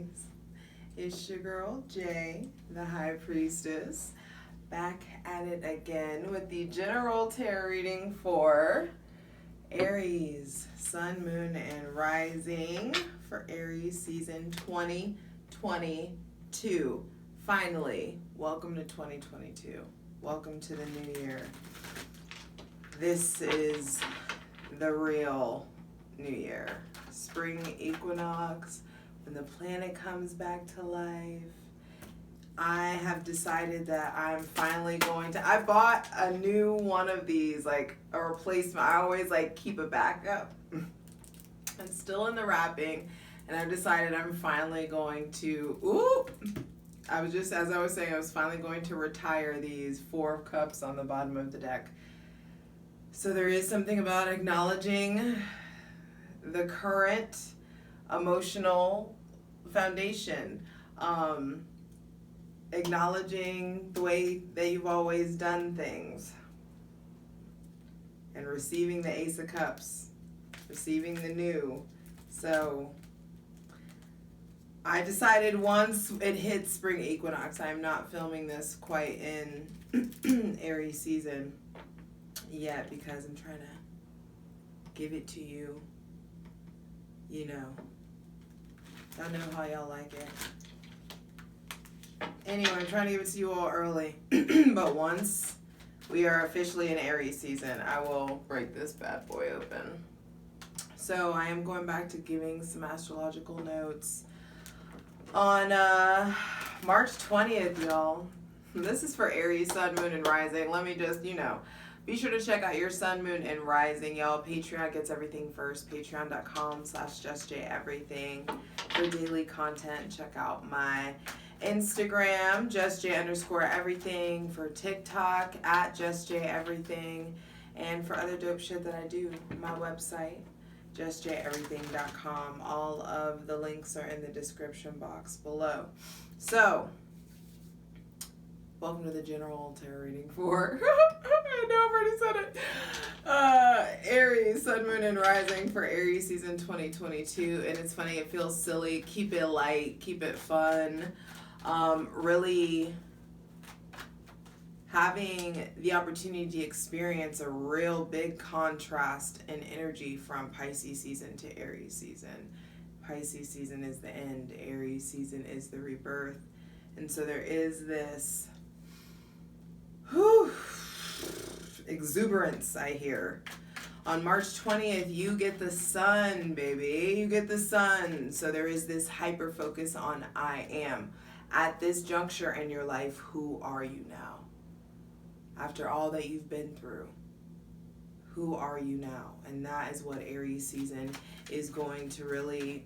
Aries. It's your girl, Jay, the High Priestess, back at it again with the general tarot reading for Aries, Sun, Moon, and Rising for Aries season 2022. Finally, welcome to 2022. Welcome to the new year. This is the real new year. Spring equinox, when the planet comes back to life. I have decided that I'm finally going to, I bought a new one of these, like a replacement. I always like keep a backup. It's still in the wrapping, and I've decided I'm finally going to, as I was saying, I was finally going to retire these 4 of Cups on the bottom of the deck. So there is something about acknowledging the current emotional foundation, acknowledging the way that you've always done things, and receiving the Ace of Cups, receiving the new. So I decided once it hits spring equinox, I'm not filming this quite in Aries season yet because I'm trying to give it to you. You know, I know how y'all like it. Anyway, I'm trying to give it to you all early. But once we are officially in Aries season, I will break this bad boy open. So I am going back to giving some astrological notes on March 20th, y'all. This is for Aries, Sun, Moon, and Rising. Let me just, be sure to check out your Sun, Moon, and Rising, y'all. Patreon gets everything first. Patreon.com/justjeverything for daily content. Check out my Instagram, justj_everything, for TikTok, @justjeverything, and for other dope shit that I do. My website, justjeverything.com. All of the links are in the description box below. So, welcome to the general tarot reading for, I know I've already said it, Aries, Sun, Moon, and Rising for Aries season 2022. And it's funny, it feels silly. Keep it light, keep it fun. Really having the opportunity to experience a real big contrast in energy from Pisces season to Aries season. Pisces season is the end, Aries season is the rebirth. And so there is this exuberance, I hear. On March 20th, you get the sun, baby. You get the sun. So there is this hyper focus on I am. At this juncture in your life, who are you now? After all that you've been through, who are you now? And that is what Aries season is going to really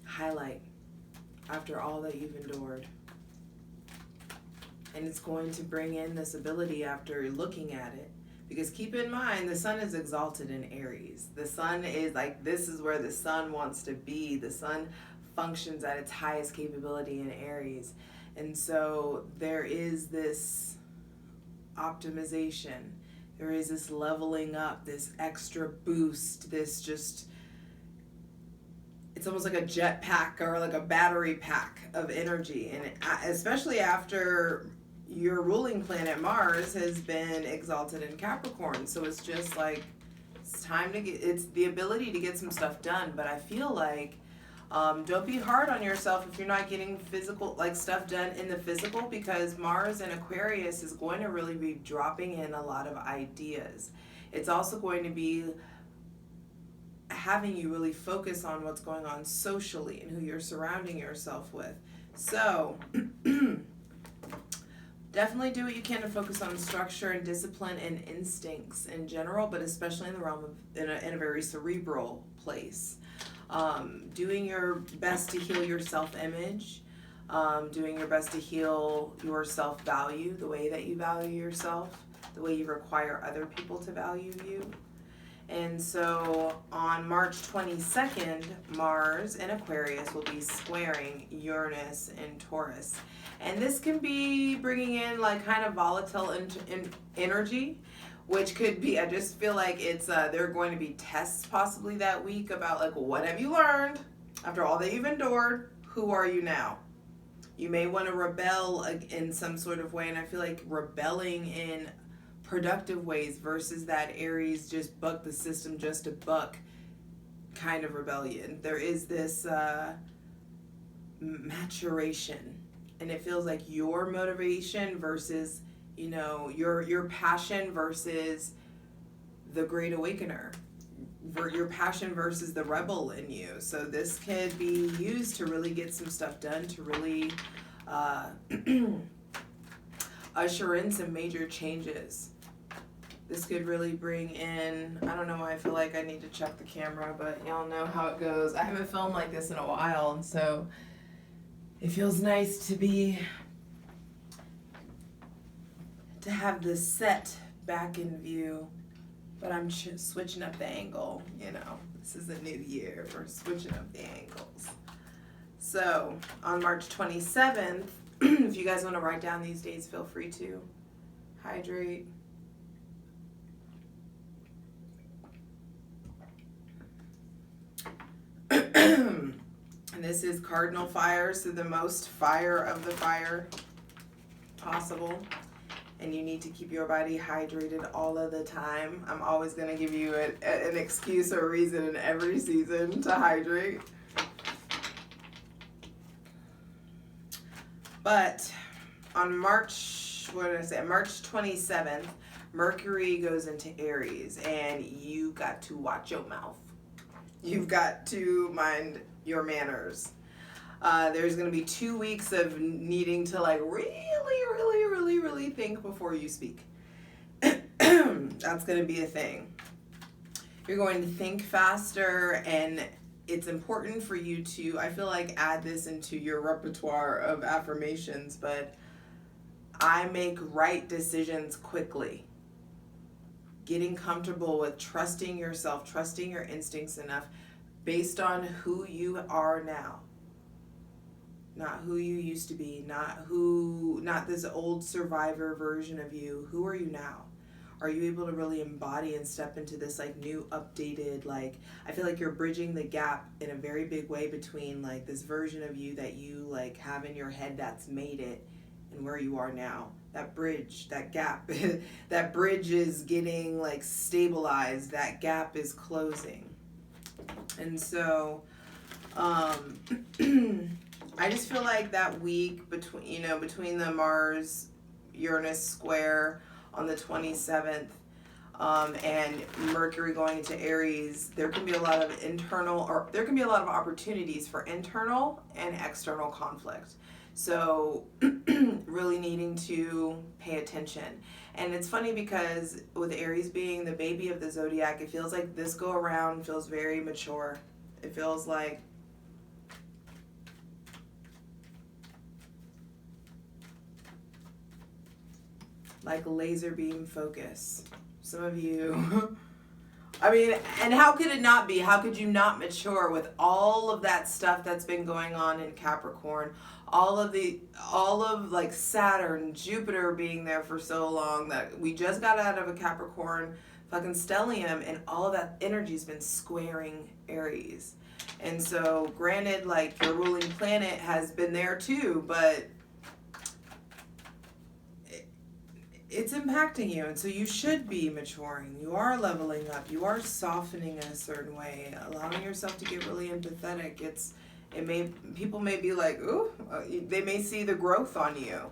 highlight after all that you've endured. And it's going to bring in this ability after looking at it. Because keep in mind, the sun is exalted in Aries. The sun is like, this is where the sun wants to be. The sun functions at its highest capability in Aries. And so there is this optimization. There is this leveling up, this extra boost, this just, it's almost like a jet pack or like a battery pack of energy. And especially after your ruling planet Mars has been exalted in Capricorn. So it's just like, it's time to get, it's the ability to get some stuff done. But I feel like, don't be hard on yourself if you're not getting physical, like stuff done in the physical, because Mars in Aquarius is going to really be dropping in a lot of ideas. It's also going to be having you really focus on what's going on socially and who you're surrounding yourself with. So definitely do what you can to focus on structure and discipline and instincts in general, but especially in the realm of in a very cerebral place. Doing your best to heal your self-image, doing your best to heal your self-value, the way that you value yourself, the way you require other people to value you. And so on March 22nd, Mars in Aquarius will be squaring Uranus in Taurus. And this can be bringing in like kind of volatile energy, which could be, I just feel like it's, there are going to be tests possibly that week about like, what have you learned after all that you've endured? Who are you now? You may want to rebel in some sort of way, and I feel like rebelling in productive ways versus that Aries just buck the system just to buck kind of rebellion. There is this maturation, and it feels like your motivation versus, you know, your passion versus the great awakener, your passion versus the rebel in you. So this could be used to really get some stuff done, to really usher in some major changes. This could really bring in, I don't know why I feel like I need to check the camera, but y'all know how it goes. I haven't filmed like this in a while, and so it feels nice to have this set back in view, but I'm switching up the angle, you know. This is a new year, we're switching up the angles. So on March 27th, if you guys want to write down these days, feel free to. Hydrate. And this is cardinal fire, so the most fire of the fire possible. And you need to keep your body hydrated all of the time. I'm always going to give you an excuse or reason in every season to hydrate. But on March 27th, Mercury goes into Aries, and you got to watch your mouth. You've got to mind your manners. There's going to be 2 weeks of needing to like really think before you speak. That's going to be a thing. You're going to think faster, and it's important for you to, I feel like, add this into your repertoire of affirmations, but I make right decisions quickly. Getting comfortable with trusting yourself, trusting your instincts enough based on who you are now. Not who you used to be, not this old survivor version of you. Who are you now? Are you able to really embody and step into this like new updated, like, I feel like you're bridging the gap in a very big way between like this version of you that you like have in your head that's made it and where you are now. That bridge, that gap, that bridge is getting like stabilized, that gap is closing. And so, I just feel like that week between the Mars Uranus square on the 27th and Mercury going into Aries, there can be a lot of opportunities for internal and external conflict. So really needing to pay attention. And it's funny because with Aries being the baby of the zodiac, it feels like this go around feels very mature. It feels like laser beam focus. Some of you, I mean, and how could it not be? How could you not mature with all of that stuff that's been going on in Capricorn? All of like Saturn, Jupiter being there for so long that we just got out of a Capricorn fucking stellium, and all of that energy's been squaring Aries. And so granted, like, your ruling planet has been there too, but it's impacting you, and so you should be maturing. You are leveling up. You are softening in a certain way, allowing yourself to get really empathetic. People may be like, ooh, they may see the growth on you.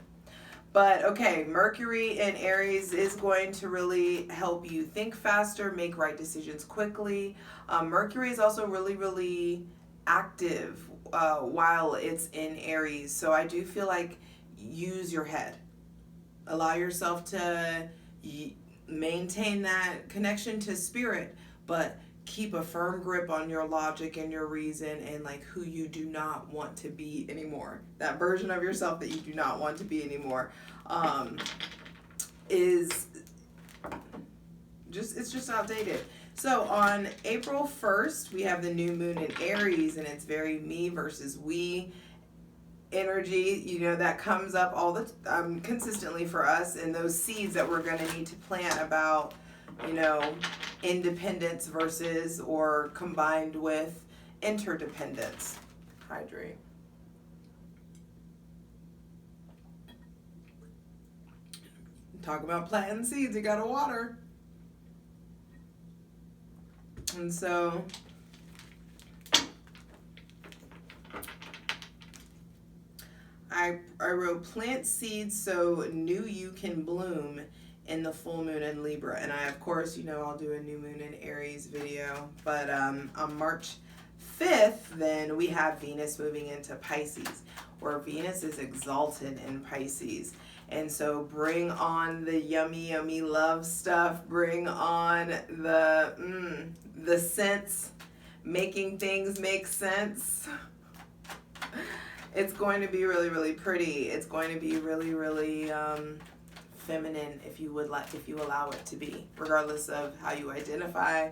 But okay, Mercury in Aries is going to really help you think faster, make right decisions quickly. Mercury is also really, really active while it's in Aries. So I do feel like use your head. Allow yourself to maintain that connection to spirit, but keep a firm grip on your logic and your reason and like who you do not want to be anymore. That version of yourself that you do not want to be anymore it's just outdated. So on April 1st, we have the new moon in Aries, and it's very me versus we. energy, you know, that comes up all the consistently for us, and those seeds that we're going to need to plant about, you know, independence versus or combined with interdependence. Hydrate. Talk about planting seeds, you gotta water. And so I wrote plant seeds so new you can bloom in the full moon in Libra. And I, of course, you know, I'll do a new moon in Aries video. But on March 5th, then we have Venus moving into Pisces, where Venus is exalted in Pisces. And so bring on the yummy, yummy love stuff. Bring on the sense, making things make sense. It's going to be really, really pretty. It's going to be really, really feminine, if you allow it to be, regardless of how you identify.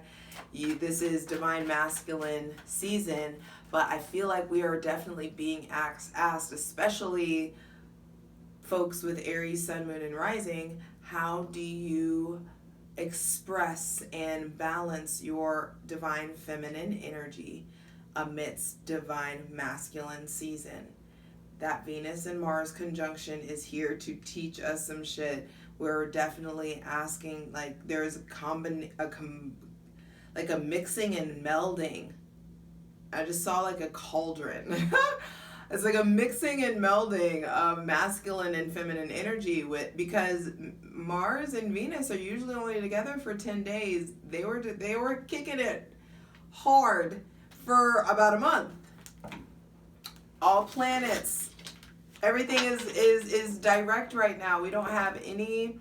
This is divine masculine season, but I feel like we are definitely being asked, especially folks with Aries, Sun, Moon, and Rising, how do you express and balance your divine feminine energy amidst divine masculine season? That Venus and Mars conjunction is here to teach us some shit. We're definitely asking, like, there's a mixing and melding. I just saw like a cauldron. It's like a mixing and melding of masculine and feminine energy because Mars and Venus are usually only together for 10 days. They were kicking it hard for about a month. All planets, everything is direct right now. We don't have any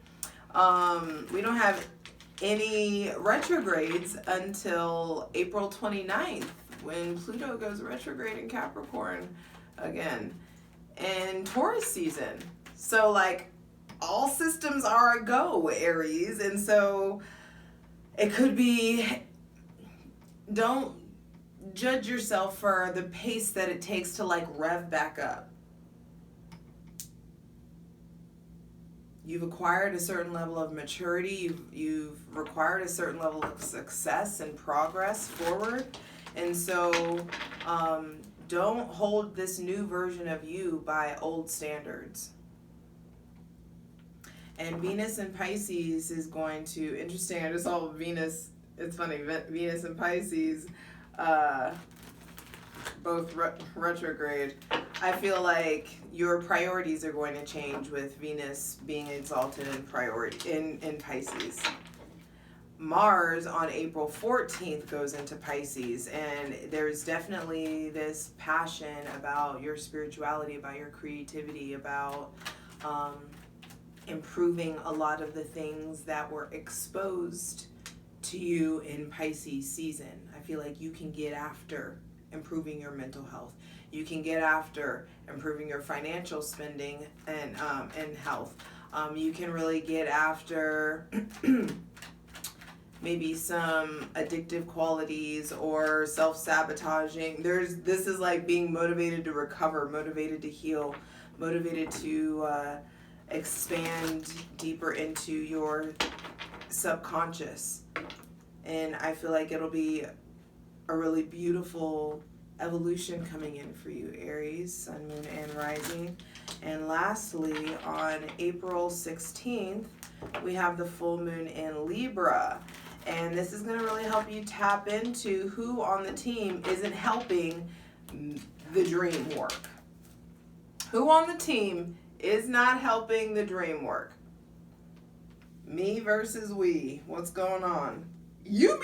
retrogrades until April 29th, when Pluto goes retrograde in Capricorn again, and Taurus season. So like all systems are a go, Aries. And so it could be, don't judge yourself for the pace that it takes to like rev back up. You've acquired a certain level of maturity. You've required a certain level of success and progress forward. And so don't hold this new version of you by old standards. And Venus in Pisces is going to, interesting, I just saw Venus, it's funny, Venus and Pisces, both retrograde. I feel like your priorities are going to change with Venus being exalted in Pisces. Mars on April 14th goes into Pisces, and there's definitely this passion about your spirituality, about your creativity, about improving a lot of the things that were exposed to you in Pisces season. I feel like you can get after improving your mental health. You can get after improving your financial spending and health. You can really get after maybe some addictive qualities or self-sabotaging. This is like being motivated to recover, motivated to heal, motivated to expand deeper into your subconscious. And I feel like it'll be a really beautiful evolution coming in for you, Aries, Sun, Moon, and Rising. And lastly, on April 16th, we have the full moon in Libra. And this is going to really help you tap into who on the team isn't helping the dream work. Who on the team is not helping the dream work? Me versus we. What's going on? You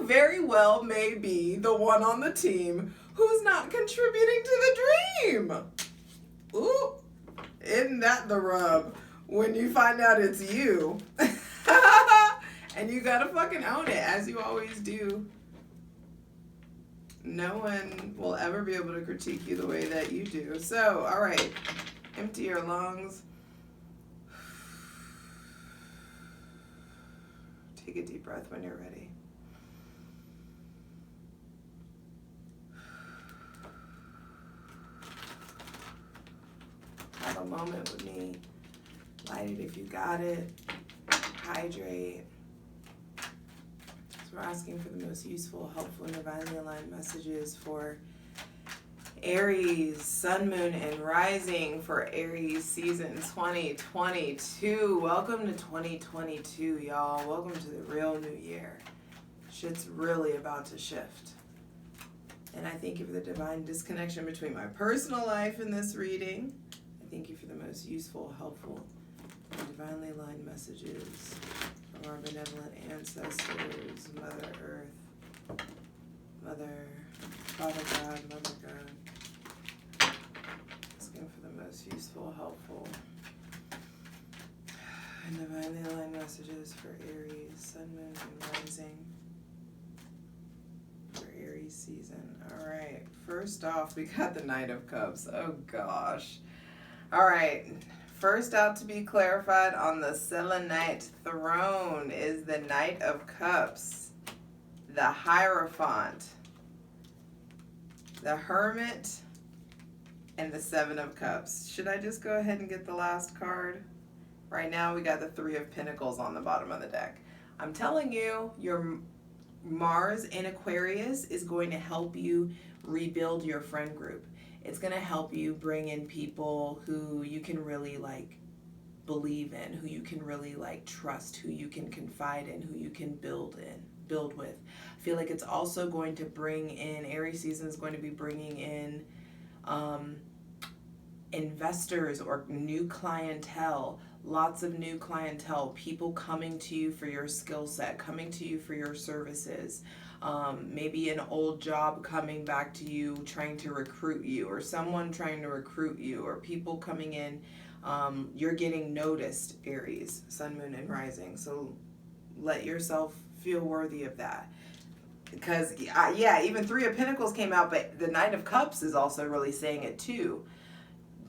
very well may be the one on the team who's not contributing to the dream. Ooh, isn't that the rub when you find out it's you? And you gotta fucking own it, as you always do. No one will ever be able to critique you the way that you do. So, all right, empty your lungs. Take a deep breath when you're ready. a moment with me. Light it if you got it. Hydrate. So we're asking for the most useful, helpful, and divinely aligned messages for Aries, Sun, Moon, and Rising for Aries season 2022. Welcome to 2022, y'all. Welcome to the real new year. Shit's really about to shift. And I thank you for the divine disconnection between my personal life and this reading. I thank you for the most useful, helpful, and divinely aligned messages from our benevolent ancestors, Mother Earth, Father God, Mother God. Asking for the most useful, helpful, and divinely aligned messages for Aries, Sun, Moon, and Rising. Aries season. All right. First off, we got the Knight of Cups. Oh gosh. All right. First out to be clarified on the Selenite throne is the Knight of Cups, the Hierophant, the Hermit, and the Seven of Cups. Should I just go ahead and get the last card? Right now we got the Three of Pentacles on the bottom of the deck. I'm telling you, your Mars in Aquarius is going to help you rebuild your friend group. It's going to help you bring in people who you can really like believe in, who you can really like trust, who you can confide in, who you can build with. I feel like it's also going to bring in, Aries season is going to be bringing in investors or new clientele. Lots of new clientele, people coming to you for your skill set, coming to you for your services. Maybe an old job coming back to you, trying to recruit you, or someone trying to recruit you, or people coming in. You're getting noticed, Aries, Sun, Moon, and Rising. So let yourself feel worthy of that. Because, yeah, even Three of Pentacles came out, but the Knight of Cups is also really saying it too.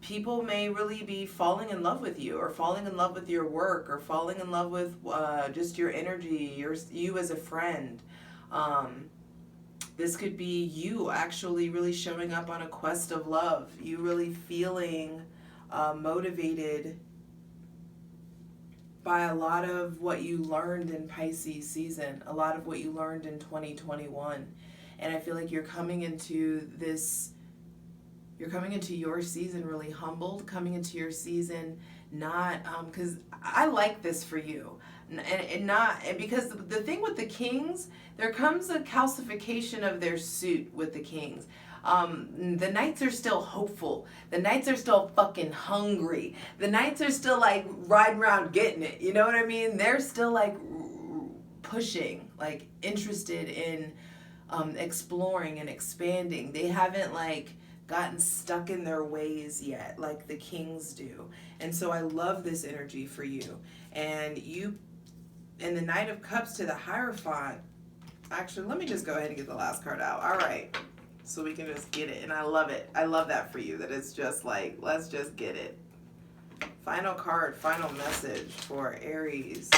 People may really be falling in love with you, or falling in love with your work, or falling in love with just your energy, you as a friend. This could be you actually really showing up on a quest of love. You really feeling motivated by a lot of what you learned in Pisces season, a lot of what you learned in 2021. And I feel like you're coming into this. You're coming into your season really humbled, coming into your season not, because I like this for you. And because the thing with the Kings, there comes a calcification of their suit with the Kings. The Knights are still hopeful. The Knights are still fucking hungry. The Knights are still like riding around getting it. You know what I mean? They're still like pushing, like interested in exploring and expanding. They haven't like gotten stuck in their ways yet like the Kings do. And so I love this energy for you. And the Knight of Cups to the Hierophant. Actually, let me just go ahead and get the last card out. All right. So we can just get it. And I love it. I love that for you. That it's just like, let's just get it. Final card, final message for Aries.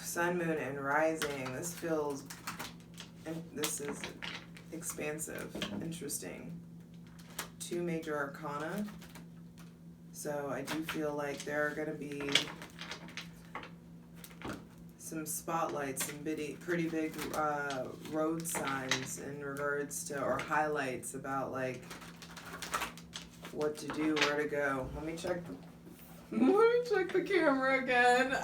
Sun, Moon, and Rising. This is expansive, interesting. 2 major arcana. So I do feel like there are going to be some spotlights, some pretty big road signs in regards to, or highlights about like what to do, where to go. Let me check the camera again.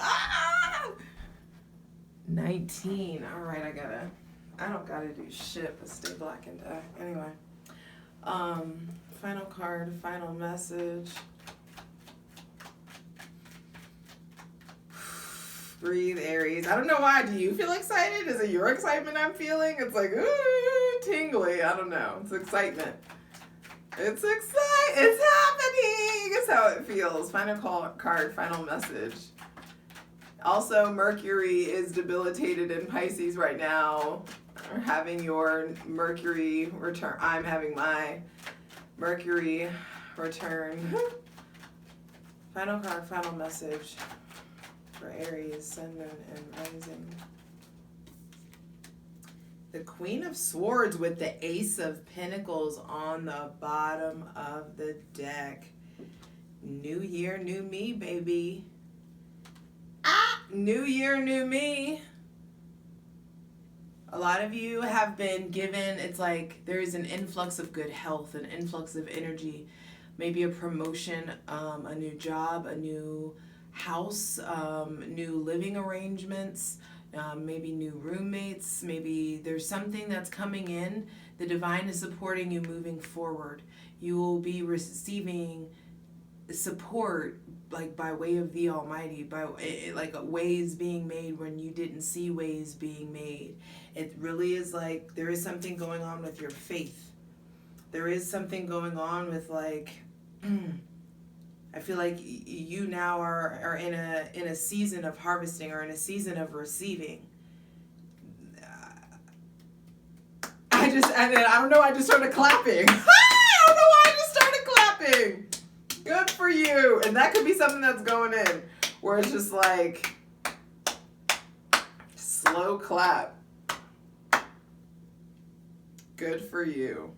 19. All right, I don't gotta do shit but stay black and die. Anyway, final card, final message. Breathe, Aries. I don't know why. Do you feel excited? Is it your excitement I'm feeling? It's like, ooh, tingly. I don't know. It's excitement. It's happening. It's how it feels. Final card, final message. Also, Mercury is debilitated in Pisces right now. We're having your Mercury return. I'm having my Mercury return. Final card, final message for Aries, Sun, Moon, and Rising. The Queen of Swords with the Ace of Pentacles on the bottom of the deck. New year, new me, baby. New year, new me. A lot of you have been given, it's like there's an influx of good health, an influx of energy, maybe a promotion, a new job, a new house, new living arrangements, maybe new roommates, maybe there's something that's coming in. The divine is supporting you moving forward. You will be receiving support like by way of the Almighty, by like ways being made when you didn't see ways being made. It really is like there is something going on with your faith. There is something going on with like I feel like you now are in a season of harvesting or in a season of receiving. I don't know, I just started clapping. I don't know why I just started clapping. Good for you. And that could be something that's going in where it's just like slow clap. Good for you.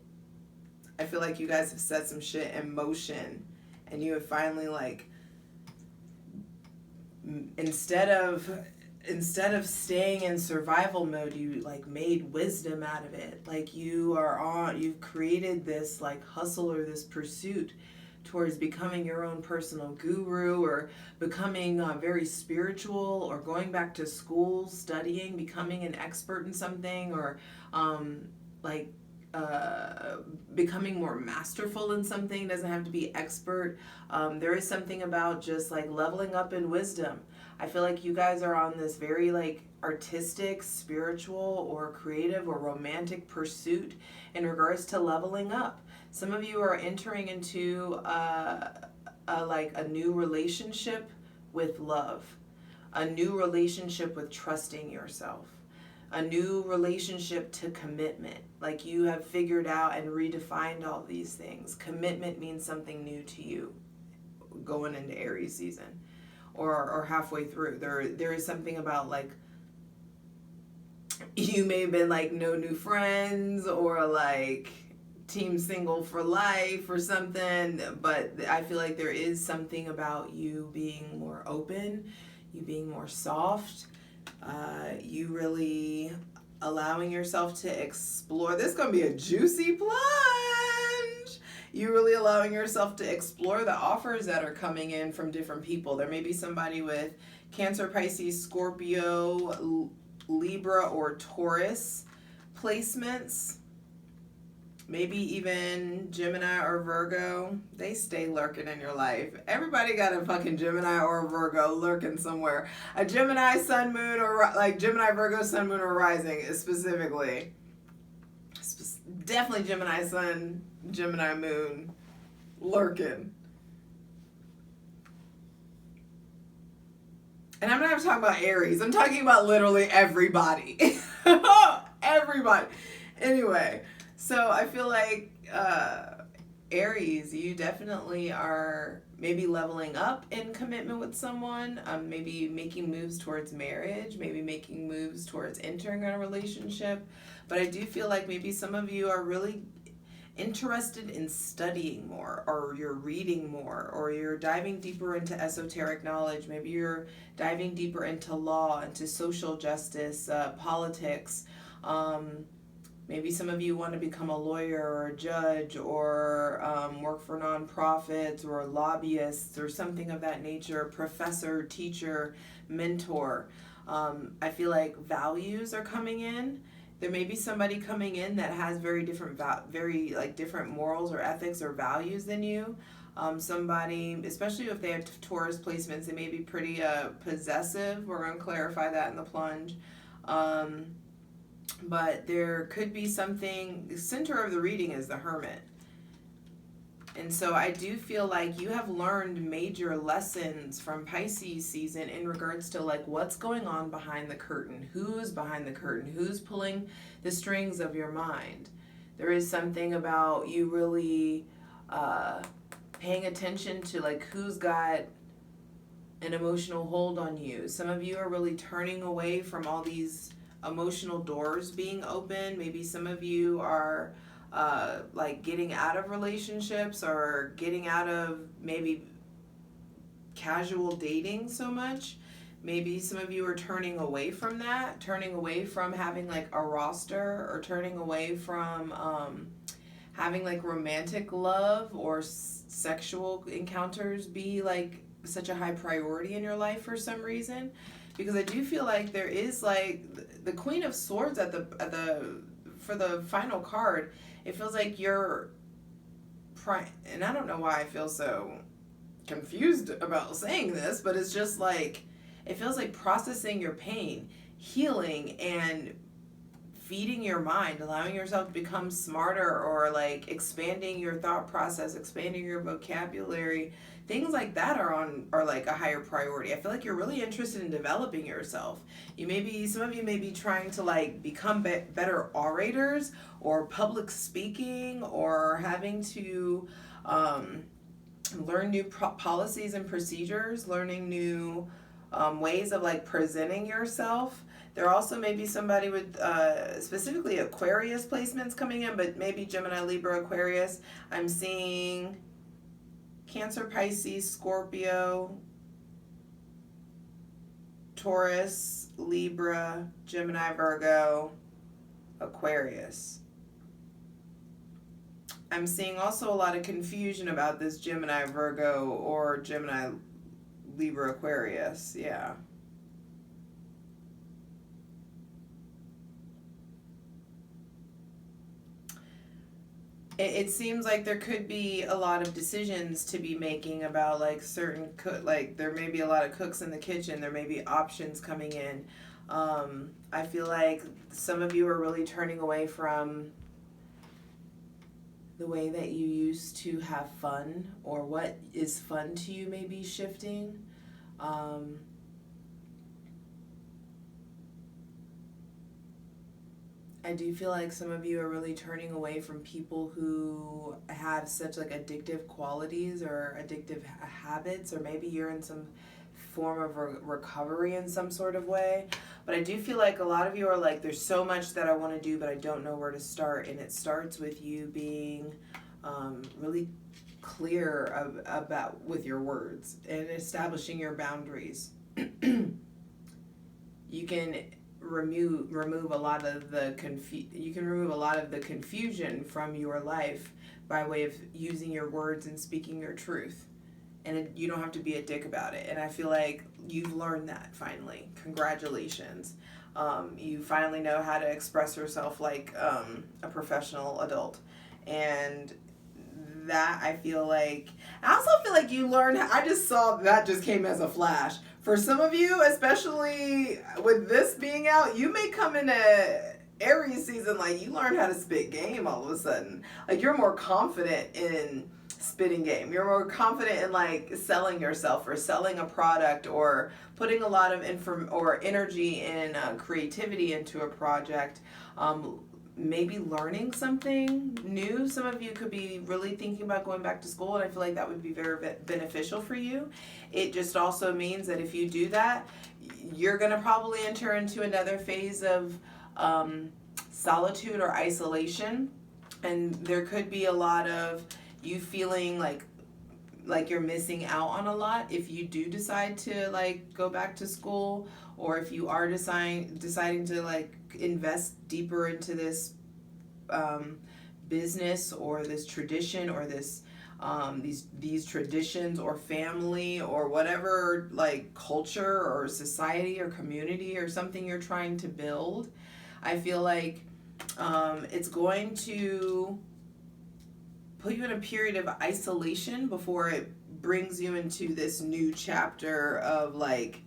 I feel like you guys have set some shit in motion and you have finally like instead of staying in survival mode, you like made wisdom out of it. Like you've created this like hustle or this pursuit towards becoming your own personal guru or becoming very spiritual or going back to school, studying, becoming an expert in something or becoming more masterful in something. Doesn't have to be expert. There is something about just like leveling up in wisdom. I feel like you guys are on this very like artistic, spiritual, or creative or romantic pursuit in regards to leveling up. Some of you are entering into a new relationship with love, a new relationship with trusting yourself, a new relationship to commitment. Like you have figured out and redefined all these things. Commitment means something new to you going into Aries season or halfway through. There is something about like you may have been like no new friends or like team single for life or something, but I feel like there is something about you being more open, you being more soft, you really allowing yourself to explore. This is going to be a juicy plunge. You really allowing yourself to explore the offers that are coming in from different people. There may be somebody with Cancer, Pisces, Scorpio, Libra, or Taurus placements. Maybe even Gemini or Virgo. They stay lurking in your life. Everybody got a fucking Gemini or a Virgo lurking somewhere. A Gemini sun, moon, or like Gemini, Virgo, sun, moon, or rising specifically. Definitely Gemini sun, Gemini moon lurking. And I'm not even talking about Aries. I'm talking about literally everybody. Everybody. Anyway. So I feel like Aries, you definitely are maybe leveling up in commitment with someone, maybe making moves towards marriage, maybe making moves towards entering a relationship. But I do feel like maybe some of you are really interested in studying more, or you're reading more, or you're diving deeper into esoteric knowledge. Maybe you're diving deeper into law, into social justice, politics. Maybe some of you want to become a lawyer or a judge or work for nonprofits or lobbyists or something of that nature, professor, teacher, mentor. I feel like values are coming in. There may be somebody coming in that has very different morals or ethics or values than you. Somebody, especially if they have Taurus placements, they may be pretty possessive. We're going to clarify that in the plunge. But there could be something, the center of the reading is the Hermit. And so I do feel like you have learned major lessons from Pisces season in regards to like what's going on behind the curtain, who's behind the curtain, who's pulling the strings of your mind. There is something about you really paying attention to like who's got an emotional hold on you. Some of you are really turning away from all these emotional doors being open. Maybe some of you are like getting out of relationships or getting out of maybe casual dating so much. Maybe some of you are turning away from that, turning away from having like a roster, or turning away from having like romantic love or sexual encounters be like such a high priority in your life for some reason. Because I do feel like there is like the Queen of Swords at the for the final card. It feels like you're and I don't know why I feel so confused about saying this, but it's just like it feels like processing your pain, healing, and feeding your mind, allowing yourself to become smarter, or like expanding your thought process, expanding your vocabulary. Things like that are like a higher priority. I feel like you're really interested in developing yourself. Some of you may be trying to like become better orators, or public speaking, or having to learn new policies and procedures, learning new ways of like presenting yourself. There also may be somebody with specifically Aquarius placements coming in, but maybe Gemini, Libra, Aquarius. I'm seeing Cancer, Pisces, Scorpio, Taurus, Libra, Gemini, Virgo, Aquarius. I'm seeing also a lot of confusion about this Gemini, Virgo, or Gemini, Libra, Aquarius. Yeah. It seems like there could be a lot of decisions to be making about like certain like there may be a lot of cooks in the kitchen. There may be options coming in. I feel like some of you are really turning away from the way that you used to have fun, or what is fun to you may be shifting. I do feel like some of you are really turning away from people who have such like addictive qualities or addictive habits, or maybe you're in some form of recovery in some sort of way. But I do feel like a lot of you are like, there's so much that I want to do, but I don't know where to start. And it starts with you being really clear about with your words and establishing your boundaries. You can remove a lot of the confusion from your life by way of using your words and speaking your truth. And you don't have to be a dick about it. And I feel like you've learned that finally. Congratulations. You finally know how to express yourself like a professional adult. And that I feel like, I also feel like you learned, I just saw that just came as a flash. For some of you, especially with this being out, you may come into Aries season like you learn how to spit game all of a sudden. Like you're more confident in spitting game. You're more confident in like selling yourself or selling a product or putting a lot of energy and creativity into a project. Maybe learning something new. Some of you could be really thinking about going back to school, and I feel like that would be very beneficial for you. It just also means that if you do that, you're going to probably enter into another phase of solitude or isolation, and there could be a lot of you feeling like you're missing out on a lot if you do decide to like go back to school, or if you are deciding to like invest deeper into this business or this tradition or this these traditions or family or whatever like culture or society or community or something you're trying to build. I feel like it's going to put you in a period of isolation before it brings you into this new chapter of like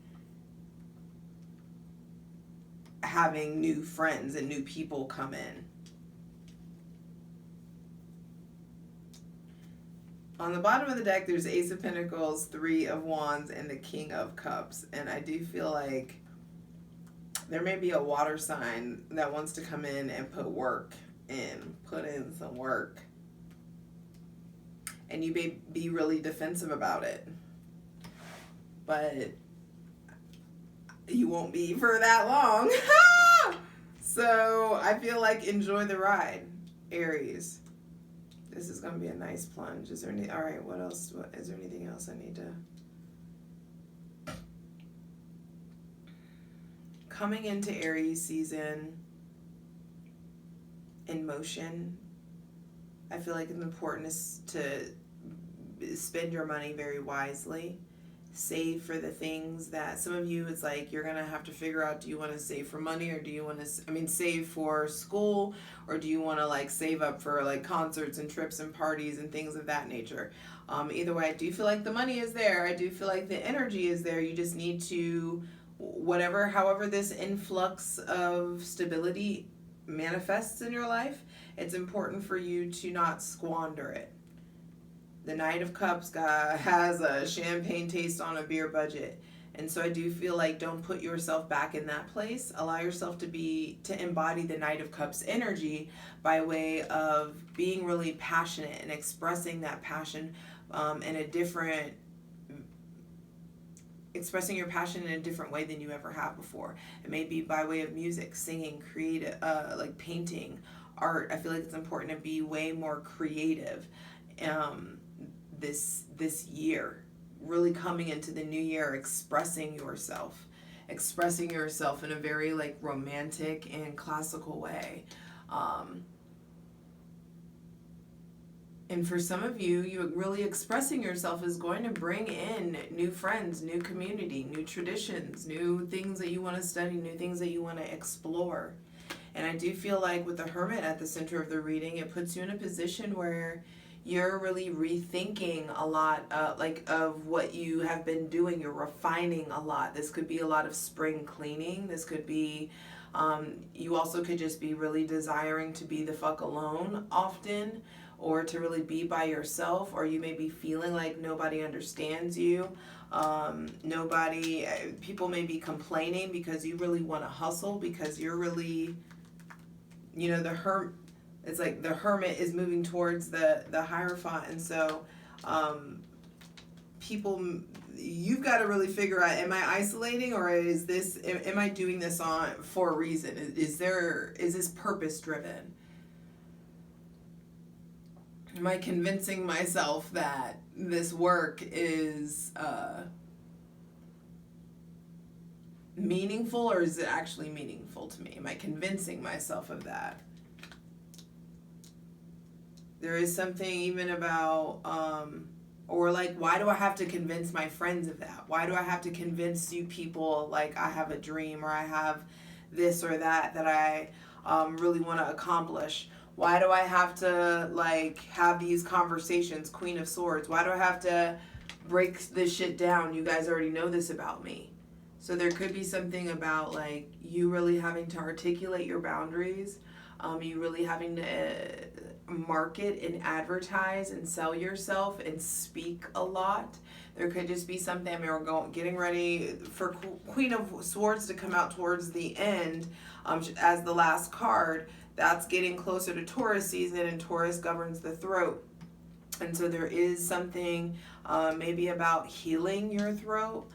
having new friends and new people come in. On the bottom of the deck, there's Ace of Pentacles, Three of Wands, and the King of Cups. And I do feel like there may be a water sign that wants to come in and put in some work. And you may be really defensive about it. But you won't be for that long. So I feel like enjoy the ride, Aries. This is going to be a nice plunge. Is there any, all right, what else? Is there anything else I need to? Coming into Aries season in motion, I feel like it's important to spend your money very wisely. Save for the things that some of you, it's like you're gonna have to figure out, do you want to save for money, or do you want to save for school, or do you want to like save up for like concerts and trips and parties and things of that nature. Either way, I do feel like the money is there. I do feel like the energy is there. You just need to, however this influx of stability manifests in your life, it's important for you to not squander it. The Knight of Cups has a champagne taste on a beer budget. And so I do feel like don't put yourself back in that place. Allow yourself to embody the Knight of Cups energy by way of being really passionate and expressing that passion expressing your passion in a different way than you ever have before. It may be by way of music, singing, creative, like painting, art. I feel like it's important to be way more creative. This year, really coming into the new year, expressing yourself in a very like romantic and classical way. And for some of you, you really expressing yourself is going to bring in new friends, new community, new traditions, new things that you want to study, new things that you want to explore. And I do feel like with the Hermit at the center of the reading, it puts you in a position where you're really rethinking a lot of what you have been doing. You're refining a lot. This could be a lot of spring cleaning. This could be, you also could just be really desiring to be the fuck alone often, or to really be by yourself, or you may be feeling like nobody understands you. People may be complaining because you really want to hustle, because you're really, it's like the Hermit is moving towards the Hierophant. And so you've got to really figure out, am I isolating, or am I doing this for a reason? Is this purpose driven? Am I convincing myself that this work is meaningful, or is it actually meaningful to me? Am I convincing myself of that? There is something even about, or like, why do I have to convince my friends of that? Why do I have to convince you people like I have a dream, or I have this or that I really want to accomplish? Why do I have to like have these conversations, Queen of Swords? Why do I have to break this shit down? You guys already know this about me. So there could be something about like you really having to articulate your boundaries, you really having to market and advertise and sell yourself and speak a lot. There could just be something, we're getting ready for Queen of Swords to come out towards the end as the last card. That's getting closer to Taurus season, and Taurus governs the throat. And so there is something maybe about healing your throat,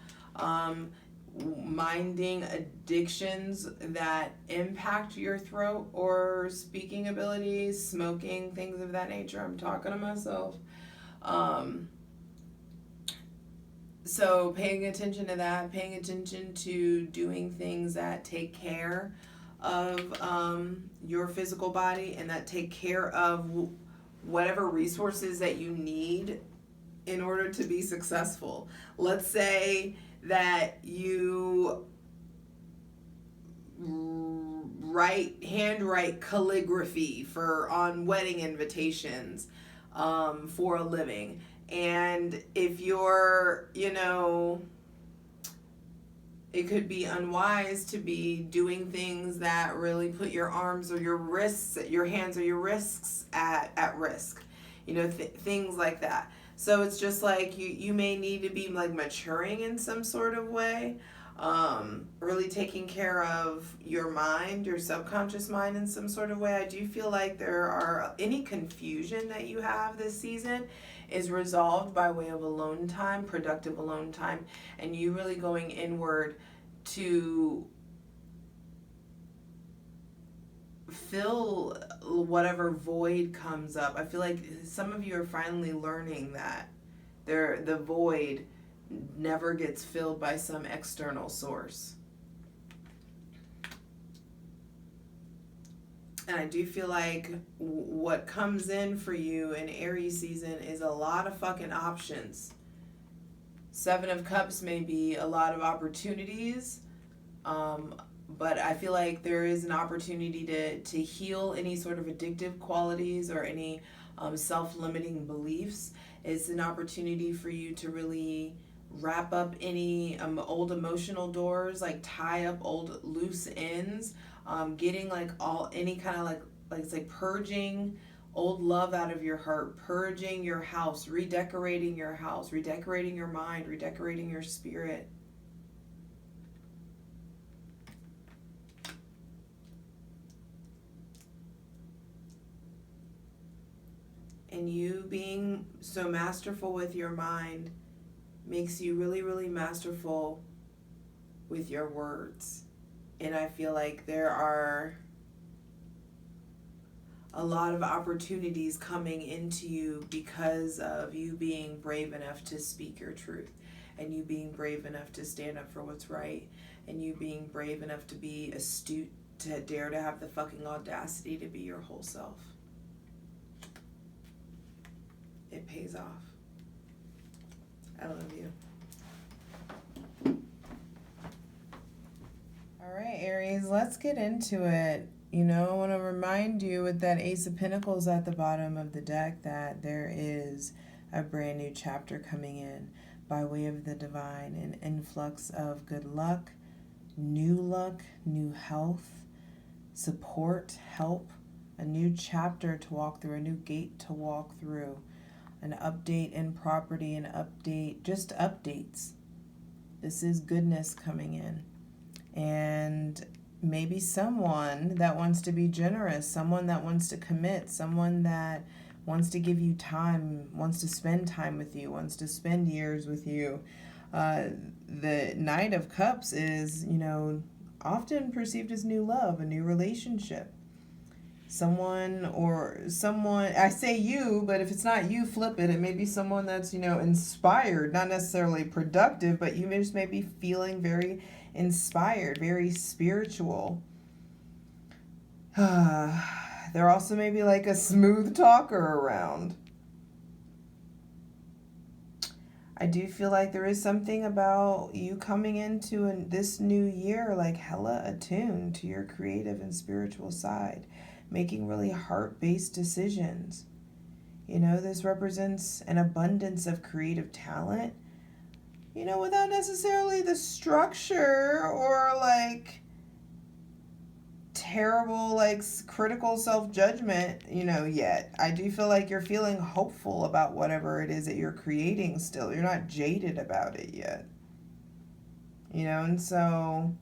minding addictions that impact your throat or speaking abilities, smoking, things of that nature. I'm talking to myself. So paying attention to that, paying attention to doing things that take care of your physical body, and that take care of whatever resources that you need in order to be successful. Let's say that you handwrite calligraphy on wedding invitations for a living, and if you're, it could be unwise to be doing things that really put your arms or your wrists, your hands or your wrists at risk, things like that. So it's just like you may need to be like maturing in some sort of way, really taking care of your mind, your subconscious mind in some sort of way. I do feel like there are any confusion that you have this season is resolved by way of alone time, productive alone time, and you really going inward to fill whatever void comes up. I feel like some of you are finally learning that the void never gets filled by some external source. And I do feel like what comes in for you in Aries season is a lot of fucking options. 7 of Cups may be a lot of opportunities, but I feel like there is an opportunity to heal any sort of addictive qualities or any self-limiting beliefs. It's an opportunity for you to really wrap up any old emotional doors, like tie up old loose ends, getting like any kind of like it's like purging old love out of your heart, purging your house, redecorating your house, redecorating your mind, redecorating your spirit. And you being so masterful with your mind makes you really, really masterful with your words. And I feel like there are a lot of opportunities coming into you because of you being brave enough to speak your truth, and you being brave enough to stand up for what's right, and you being brave enough to be astute, to dare to have the fucking audacity to be your whole self. It pays off. I love you. All right, Aries, let's get into it. You know, I want to remind you with that Ace of Pentacles at the bottom of the deck that there is a brand new chapter coming in by way of the divine, an influx of good luck, new health, support, help, a new chapter to walk through, a new gate to walk through, an update in property, an update, just updates. This is goodness coming in. And maybe someone that wants to be generous, someone that wants to commit, someone that wants to give you time, wants to spend time with you, wants to spend years with you. The Knight of Cups is, you know, often perceived as new love, a new relationship. Someone, I say you, but if it's not you, flip it. It may be someone that's, you know, inspired, not necessarily productive, but you just may be feeling very inspired, very spiritual. There also may be like a smooth talker around. I do feel like there is something about you coming into this new year like hella attuned to your creative and spiritual side, making really heart-based decisions. You know, this represents an abundance of creative talent, you know, without necessarily the structure or like terrible, like critical self-judgment, you know, yet. I do feel like you're feeling hopeful about whatever it is that you're creating still. You're not jaded about it yet. You know, and so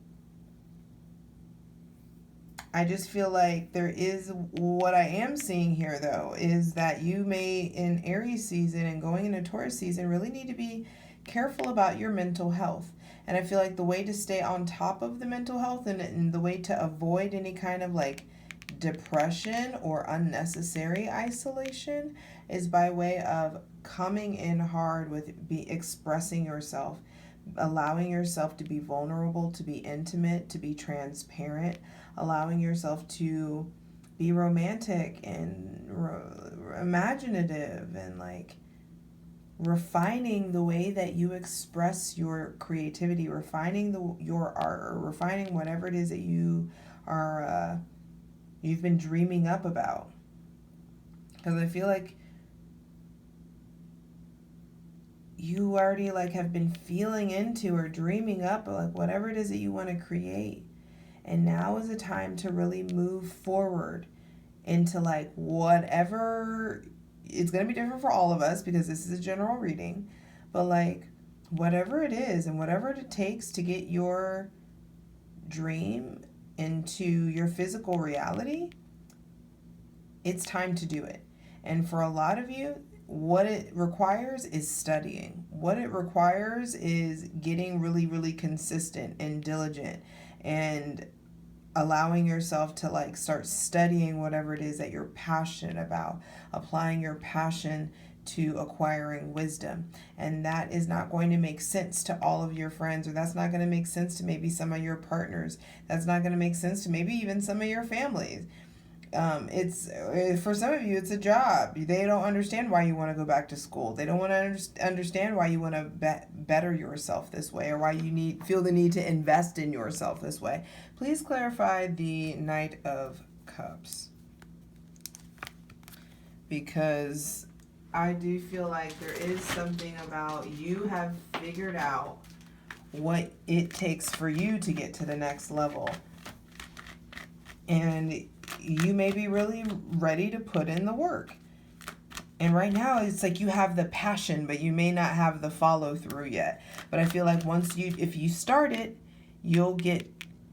I just feel like there is, what I am seeing here though, is that you may in Aries season and going into Taurus season really need to be careful about your mental health. And I feel like the way to stay on top of the mental health and the way to avoid any kind of like depression or unnecessary isolation is by way of coming in hard with expressing yourself, allowing yourself to be vulnerable, to be intimate, to be transparent, allowing yourself to be romantic and imaginative and like refining the way that you express your creativity, refining your art, or refining whatever it is that you are you've been dreaming up about. Because I feel like you already like have been feeling into or dreaming up like whatever it is that you want to create. And now is the time to really move forward into like whatever. It's going to be different for all of us because this is a general reading, but like whatever it is and whatever it takes to get your dream into your physical reality, it's time to do it. And for a lot of you, what it requires is studying. What it requires is getting really, really consistent and diligent and allowing yourself to like start studying whatever it is that you're passionate about, applying your passion to acquiring wisdom. And that is not going to make sense to all of your friends, or that's not going to make sense to maybe some of your partners. That's not going to make sense to maybe even some of your families. It's for some of you, it's a job. They don't understand why you want to go back to school. They don't want to understand why you want to better yourself this way, or why you feel the need to invest in yourself this way. Please clarify the Knight of Cups, because I do feel like there is something about you have figured out what it takes for you to get to the next level. And you may be really ready to put in the work. And right now it's like you have the passion, but you may not have the follow through yet. But I feel like if you start it, you'll get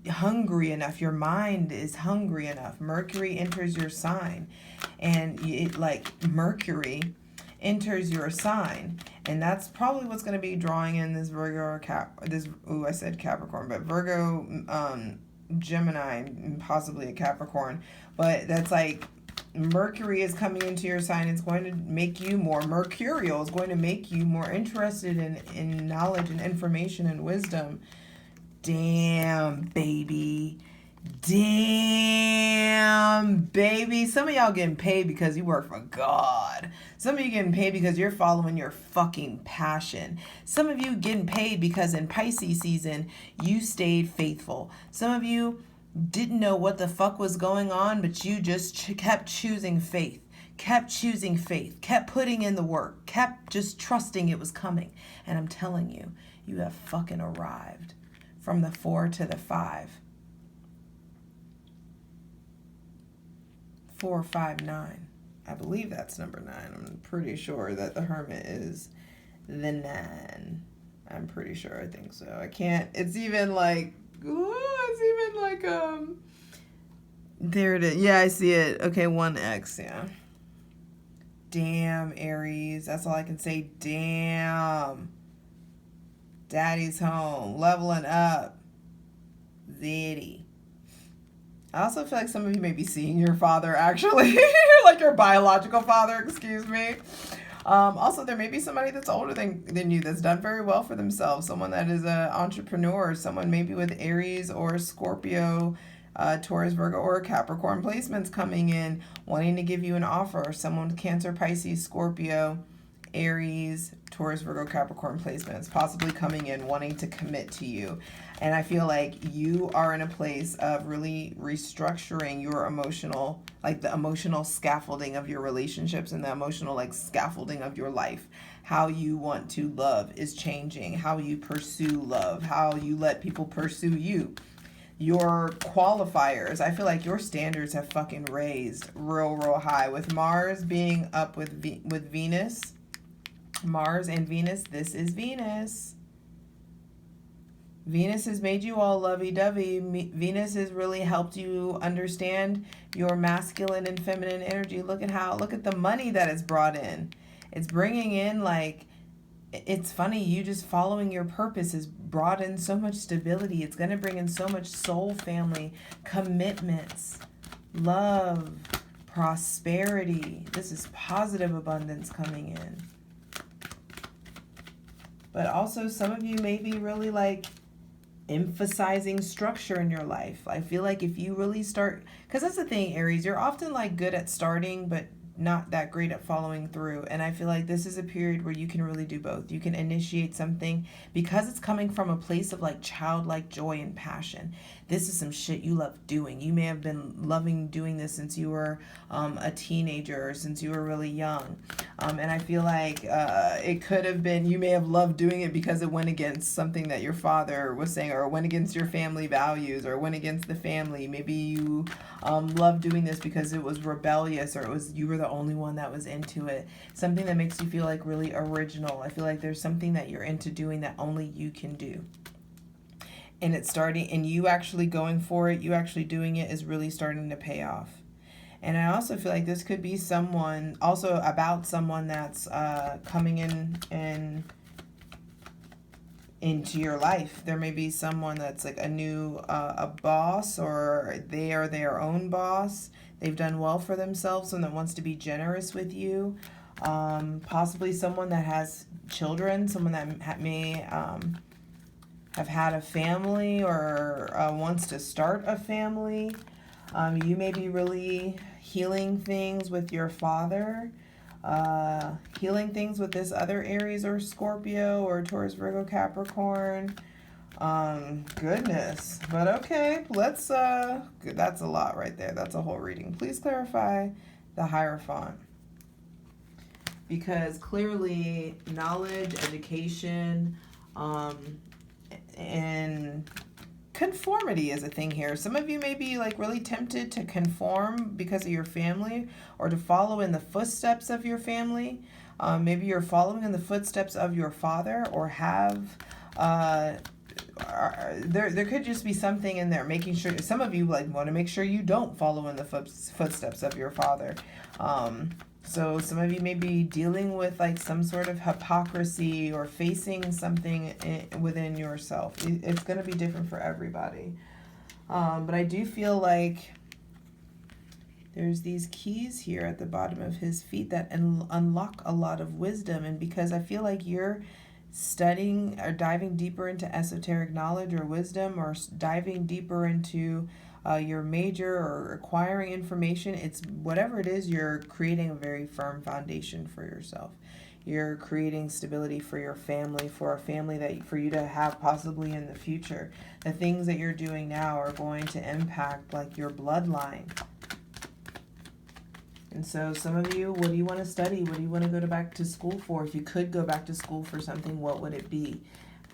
hungry enough. Your mind is hungry enough. Mercury enters your sign, and Mercury enters your sign, and that's probably what's going to be drawing in this Virgo or I said Capricorn, but Virgo, Gemini, and possibly a Capricorn. But that's like Mercury is coming into your sign. It's going to make you more mercurial. It's going to make you more interested in knowledge and information and wisdom. Damn, baby. Damn, baby. Some of y'all getting paid because you work for God. Some of you getting paid because you're following your fucking passion. Some of you getting paid because in Pisces season, you stayed faithful. Some of you didn't know what the fuck was going on, but you just kept choosing faith. Kept choosing faith. Kept putting in the work. Kept just trusting it was coming. And I'm telling you, you have fucking arrived. From the 4 to the 5. 4, 5, 9. I believe that's number 9. I'm pretty sure that the Hermit is the 9. I'm pretty sure. I think so. I can't. It's even like. There it is. Yeah, I see it. Okay, 1x. Yeah. Damn, Aries. That's all I can say. Damn. Daddy's home. Leveling up. Zitty. I also feel like some of you may be seeing your father, actually. Like your biological father, excuse me. Also, there may be somebody that's older than you that's done very well for themselves. Someone that is an entrepreneur. Someone maybe with Aries or Scorpio, Taurus, Virgo, or Capricorn placements coming in, wanting to give you an offer. Someone with Cancer, Pisces, Scorpio, Aries, Taurus, Virgo, Capricorn placements possibly coming in wanting to commit to you. And I feel like you are in a place of really restructuring your emotional, like the emotional scaffolding of your relationships and the emotional like scaffolding of your life. How you want to love is changing. How you pursue love. How you let people pursue you. Your qualifiers, I feel like your standards have fucking raised real high. With Mars being up with Venus. Mars and Venus, this is Venus. Venus has made you all lovey-dovey. Venus has really helped you understand your masculine and feminine energy. Look at the money that it's brought in. It's bringing in it's funny, you just following your purpose has brought in so much stability. It's going to bring in so much soul family, commitments, love, prosperity. This is positive abundance coming in. But also some of you may be really emphasizing structure in your life. I feel like if you really start, because that's the thing, Aries, you're often good at starting, but not that great at following through. And I feel like this is a period where you can really do both. You can initiate something because it's coming from a place of childlike joy and passion. This is some shit you love doing. You may have been loving doing this since you were a teenager or since you were really young. And I feel like it could have been, you may have loved doing it because it went against something that your father was saying, or went against your family values, or went against the family. Maybe you loved doing this because it was rebellious, or you were the only one that was into it. Something that makes you feel really original. I feel like there's something that you're into doing that only you can do. And it's starting, and you actually going for it, you actually doing it is really starting to pay off. And I also feel like this could be about someone that's coming in and into your life. There may be someone that's like a new a boss, or they are their own boss. They've done well for themselves, someone that wants to be generous with you. Possibly someone that has children, someone that may have had a family, or wants to start a family. You may be really healing things with your father, healing things with this other Aries or Scorpio or Taurus, Virgo, Capricorn. Goodness. But okay, let's, that's a lot right there. That's a whole reading. Please clarify the Hierophant. Because clearly knowledge, education, and conformity is a thing here. Some of you may be like really tempted to conform because of your family, or to follow in the footsteps of your family. Maybe you're following in the footsteps of your father, or have there could just be something in there making sure. Some of you like want to make sure you don't follow in the footsteps of your father. So some of you may be dealing with like some sort of hypocrisy, or facing something within yourself. It's going to be different for everybody. But I do feel like there's these keys here at the bottom of his feet that unlock a lot of wisdom. And because I feel like you're studying or diving deeper into esoteric knowledge or wisdom, or diving deeper into your major, or acquiring information, it's whatever it is, you're creating a very firm foundation for yourself. You're creating stability for your family, for a family that for you to have possibly in the future. The things that you're doing now are going to impact like your bloodline. And so some of you, what do you want to study? What do you want to go back to school for? If you could go back to school for something, what would it be?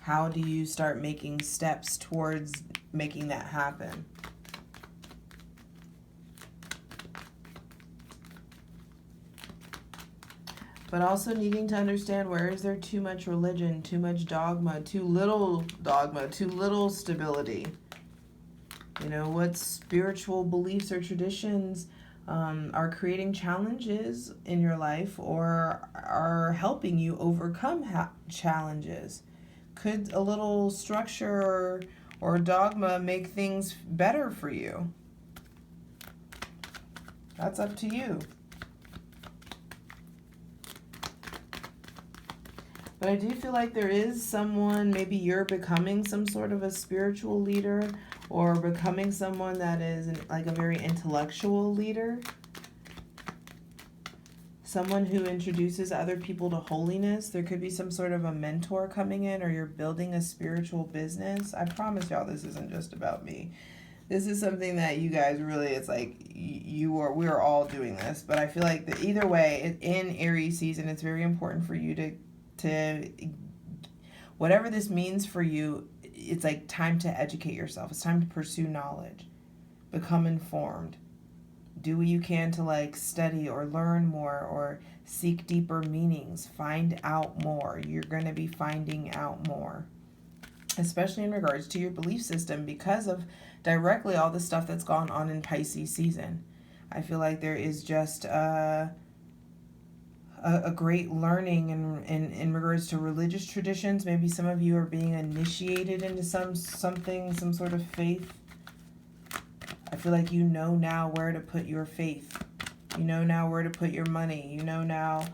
How do you start making steps towards making that happen? But also needing to understand, where is there too much religion, too much dogma, too little stability? You know, what spiritual beliefs or traditions are creating challenges in your life, or are helping you overcome challenges? Could a little structure or dogma make things better for you? That's up to you. But I do feel like there is someone, maybe you're becoming some sort of a spiritual leader, or becoming someone that is like a very intellectual leader. Someone who introduces other people to holiness. There could be some sort of a mentor coming in, or you're building a spiritual business. I promise y'all, this isn't just about me. This is something that you guys really, it's like we're all doing this. But I feel like that either way, in Aries season, it's very important for you to whatever this means for you, it's like time to educate yourself. It's time to pursue knowledge, become informed, do what you can to like study or learn more, or seek deeper meanings, find out more. You're going to be finding out more, especially in regards to your belief system, because of directly all the stuff that's gone on in Pisces season. I feel like there is just a great learning in regards to religious traditions. Maybe some of you are being initiated into some sort of faith. I feel like you know now where to put your faith. You know now where to put your money. You know now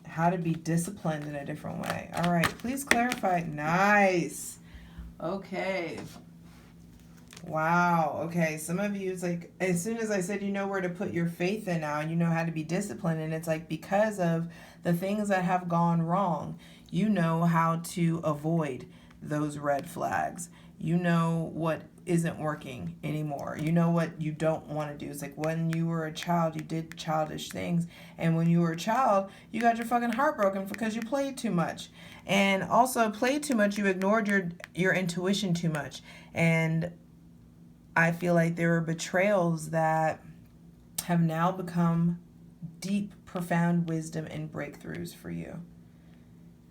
how to be disciplined in a different way. All right, please clarify. Nice. Okay. Wow. Okay. Some of you, it's like, as soon as I said you know where to put your faith in now, you know how to be disciplined, and it's like because of the things that have gone wrong, you know how to avoid those red flags. You know what isn't working anymore. You know what you don't want to do. It's like when you were a child, you did childish things, and when you were a child, you got your fucking heart broken because you played too much, and also played too much. You ignored your intuition too much, and I feel like there are betrayals that have now become deep, profound wisdom and breakthroughs for you.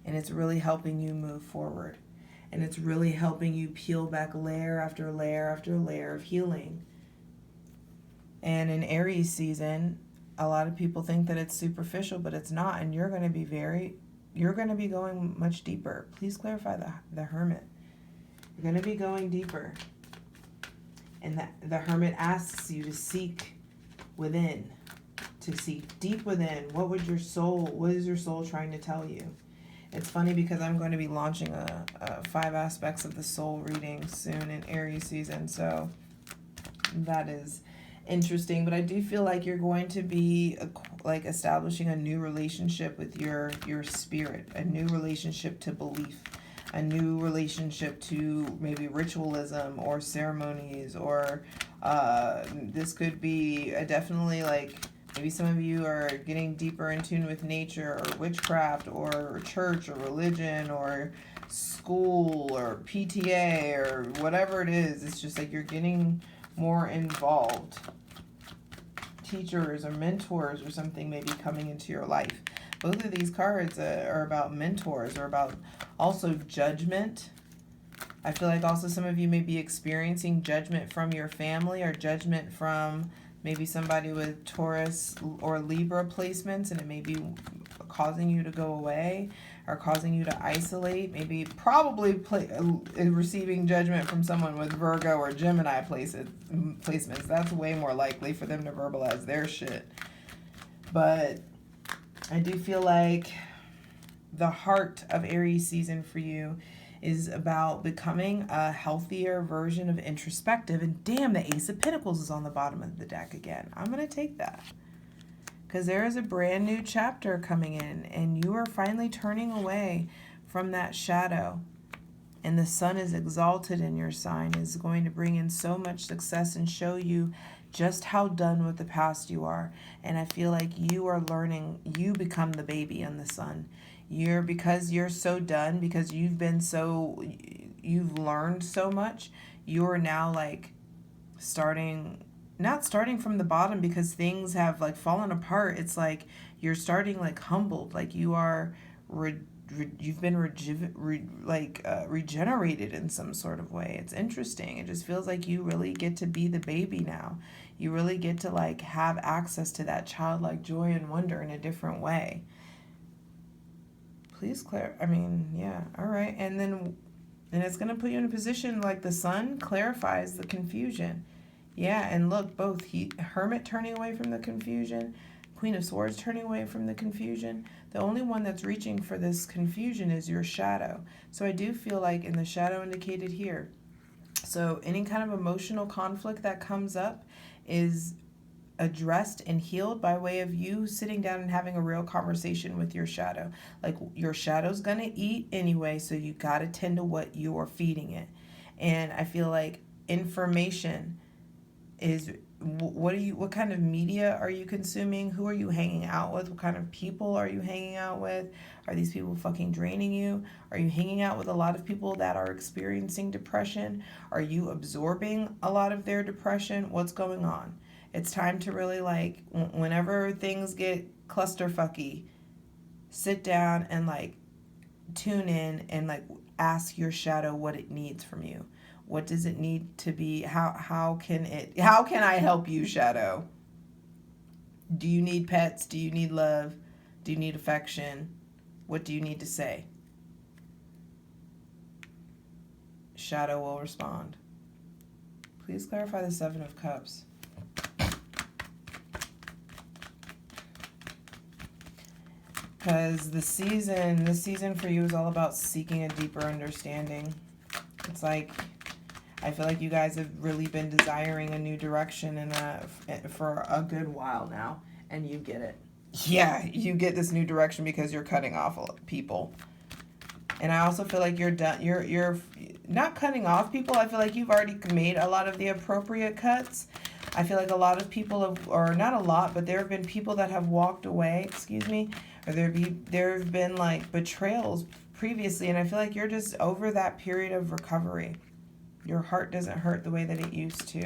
And it's really helping you move forward. And it's really helping you peel back layer after layer after layer of healing. And in Aries season, a lot of people think that it's superficial, but it's not. And you're going to be very, you're going to be going much deeper. Please clarify the Hermit. You're going to be going deeper. And the Hermit asks you to seek within, to seek deep within. What is your soul trying to tell you? It's funny because I'm going to be launching a 5 aspects of the soul reading soon in Aries season, so that is interesting. But I do feel like you're going to be like establishing a new relationship with your spirit, a new relationship to belief, a new relationship to maybe ritualism or ceremonies, or this could be definitely like maybe some of you are getting deeper in tune with nature or witchcraft or church or religion or school or PTA or whatever it is. It's just like you're getting more involved. Teachers or mentors or something may be coming into your life. Both of these cards are about mentors or about also judgment. I feel like also some of you may be experiencing judgment from your family or judgment from maybe somebody with Taurus or Libra placements, and it may be causing you to go away or causing you to isolate. Maybe probably receiving judgment from someone with Virgo or Gemini placements. That's way more likely for them to verbalize their shit. But I do feel like the heart of Aries season for you is about becoming a healthier version of introspective. And damn, the Ace of Pentacles is on the bottom of the deck again. I'm going to take that. Because there is a brand new chapter coming in. And you are finally turning away from that shadow. And the sun is exalted in your sign. Is going to bring in so much success and show you just how done with the past you are. And I feel like you are learning. You become the baby in the sun. Because you're so done, because you've learned so much, you're now like not starting from the bottom because things have like fallen apart. It's like you're starting like humbled, like you are, you've been regenerated in some sort of way. It's interesting. It just feels like you really get to be the baby now. You really get to like have access to that childlike joy and wonder in a different way. Please yeah, all right. And it's going to put you in a position like the sun clarifies the confusion. Yeah, and look, both Hermit turning away from the confusion, Queen of Swords turning away from the confusion. The only one that's reaching for this confusion is your shadow. So I do feel like in the shadow indicated here, so any kind of emotional conflict that comes up is addressed and healed by way of you sitting down and having a real conversation with your shadow. Like your shadow's gonna eat anyway, so you gotta tend to what you're feeding it. And I feel like information is what kind of media are you consuming? Who are you hanging out with? What kind of people are you hanging out with? Are these people fucking draining you? Are you hanging out with a lot of people that are experiencing depression? Are you absorbing a lot of their depression? What's going on? It's time to really, like, whenever things get clusterfucky, sit down and, like, tune in and, like, ask your shadow what it needs from you. What does it need to be? How can I help you, shadow? Do you need pets? Do you need love? Do you need affection? What do you need to say? Shadow will respond. Please clarify the Seven of Cups. Because this season for you is all about seeking a deeper understanding. It's like, I feel like you guys have really been desiring a new direction for a good while now, and you get it. Yeah, you get this new direction because you're cutting off people. And I also feel like you're done. You're not cutting off people. I feel like you've already made a lot of the appropriate cuts. I feel like a lot of people or not a lot, but there have been people that have walked away, or there have been like betrayals previously, and I feel like you're just over that period of recovery. Your heart doesn't hurt the way that it used to.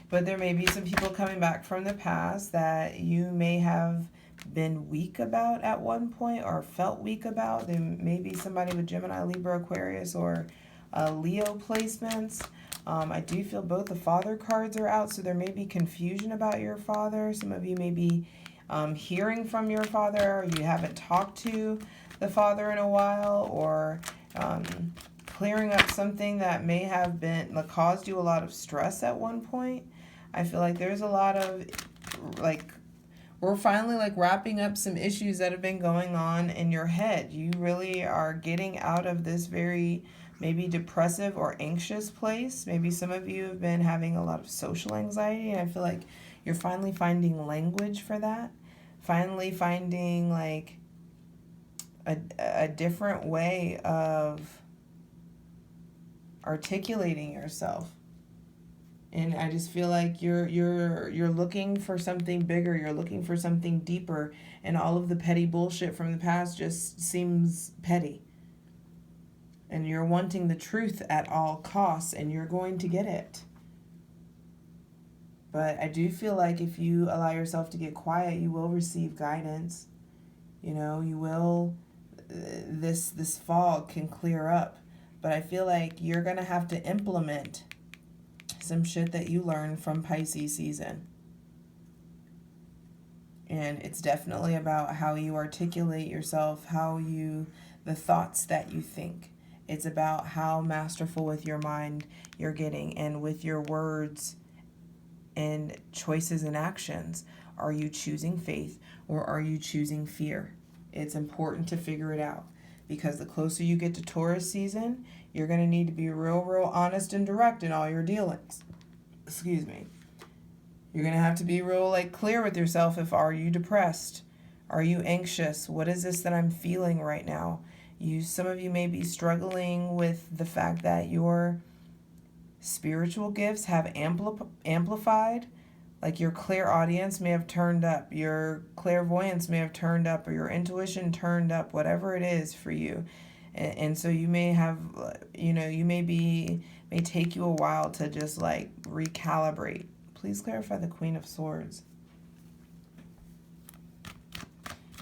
But there may be some people coming back from the past that you may have been weak about at one point or felt weak about. There may be somebody with Gemini, Libra, Aquarius, or Leo placements. I do feel both the father cards are out, so there may be confusion about your father. Some of you may be hearing from your father, or you haven't talked to the father in a while, or clearing up something that may have been caused you a lot of stress at one point. I feel like there's a lot of we're finally wrapping up some issues that have been going on in your head. You really are getting out of this very maybe depressive or anxious place. Maybe some of you have been having a lot of social anxiety, and I feel like you're finally finding language for that. Finally finding a different way of articulating yourself. And I just feel like you're looking for something bigger, you're looking for something deeper, and all of the petty bullshit from the past just seems petty. And you're wanting the truth at all costs, and you're going to get it. But I do feel like if you allow yourself to get quiet, you will receive guidance. You know, you will, this fog can clear up. But I feel like you're going to have to implement some shit that you learned from Pisces season. And it's definitely about how you articulate yourself, the thoughts that you think. It's about how masterful with your mind you're getting, and with your words and choices and actions. Are you choosing faith or are you choosing fear? It's important to figure it out, because the closer you get to Taurus season, you're going to need to be real honest and direct in all your dealings. Excuse me. You're going to have to be real clear with yourself. Are you depressed? Are you anxious? What is this that I'm feeling right now? Some of you may be struggling with the fact that your spiritual gifts have amplified. Your clairaudience may have turned up, your clairvoyance may have turned up, or your intuition turned up, whatever it is for you. And so you may have, may take you a while to just recalibrate. Please clarify the Queen of Swords.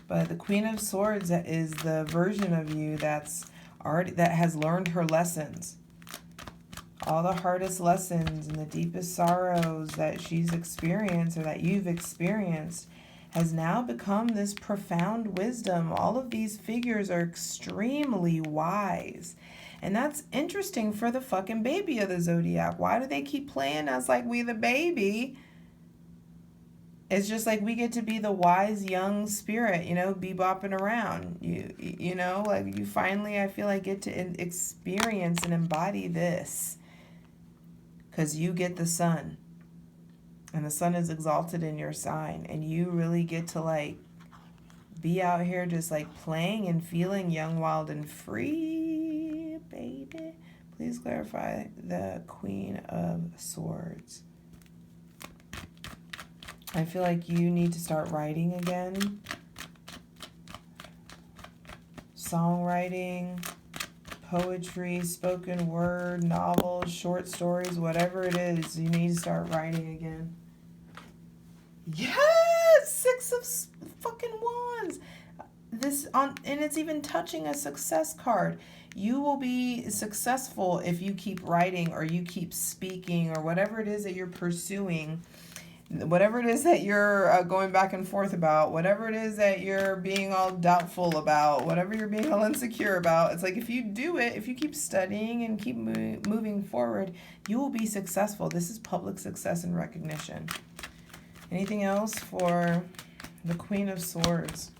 But the Queen of Swords is the version of you that has learned her lessons. All the hardest lessons and the deepest sorrows that she's experienced, or that you've experienced, has now become this profound wisdom. All of these figures are extremely wise. And that's interesting for the fucking baby of the zodiac. Why do they keep playing us like we the baby? It's just we get to be the wise young spirit, bebopping around. You finally, I feel get to experience and embody this. Because you get the sun. And the sun is exalted in your sign. And you really get to be out here just playing and feeling young, wild, and free, baby. Please clarify the Queen of Swords. I feel like you need to start writing again. Songwriting, poetry, spoken word, novels, short stories, whatever it is, you need to start writing again. Yes! 6 of fucking Wands. And it's even touching a success card. You will be successful if you keep writing, or you keep speaking, or whatever it is that you're pursuing. Whatever it is that you're going back and forth about, whatever it is that you're being all doubtful about, whatever you're being all insecure about, it's if you do it, if you keep studying and keep moving forward, you will be successful. This is public success and recognition. Anything else for the Queen of Swords?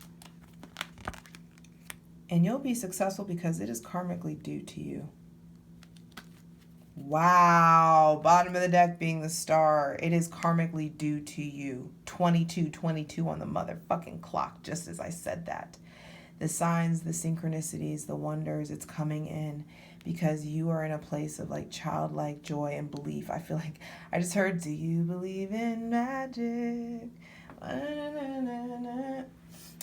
And you'll be successful because it is karmically due to you. Wow. Bottom of the deck being the star. It is karmically due to you. 22:22 on the motherfucking clock, just as I said that. The signs, the synchronicities, the wonders, it's coming in because you are in a place of childlike joy and belief. I feel I just heard, do you believe in magic?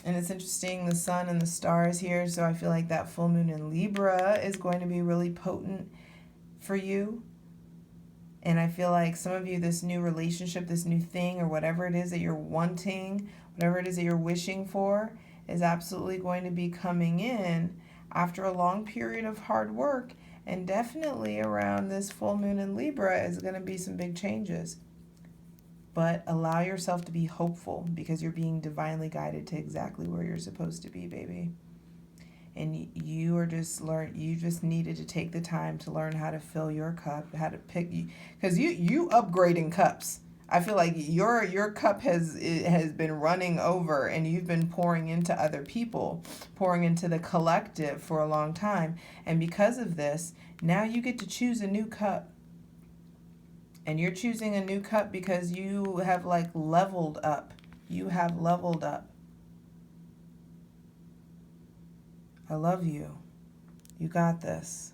And it's interesting, the sun and the stars here, so I feel that full moon in Libra is going to be really potent for you. And I feel some of you, this new relationship, this new thing, or whatever it is that you're wanting, whatever it is that you're wishing for, is absolutely going to be coming in after a long period of hard work. And definitely around this full moon in Libra is going to be some big changes. but allow yourself to be hopeful because you're being divinely guided to exactly where you're supposed to be, baby. And you just needed to take the time to learn how to fill your cup, how to pick, because you upgrading cups. I feel like your cup has been running over, and you've been pouring into other people, pouring into the collective for a long time. And because of this, now you get to choose a new cup. And you're choosing a new cup because you have like leveled up. You have leveled up. I love you. You got this.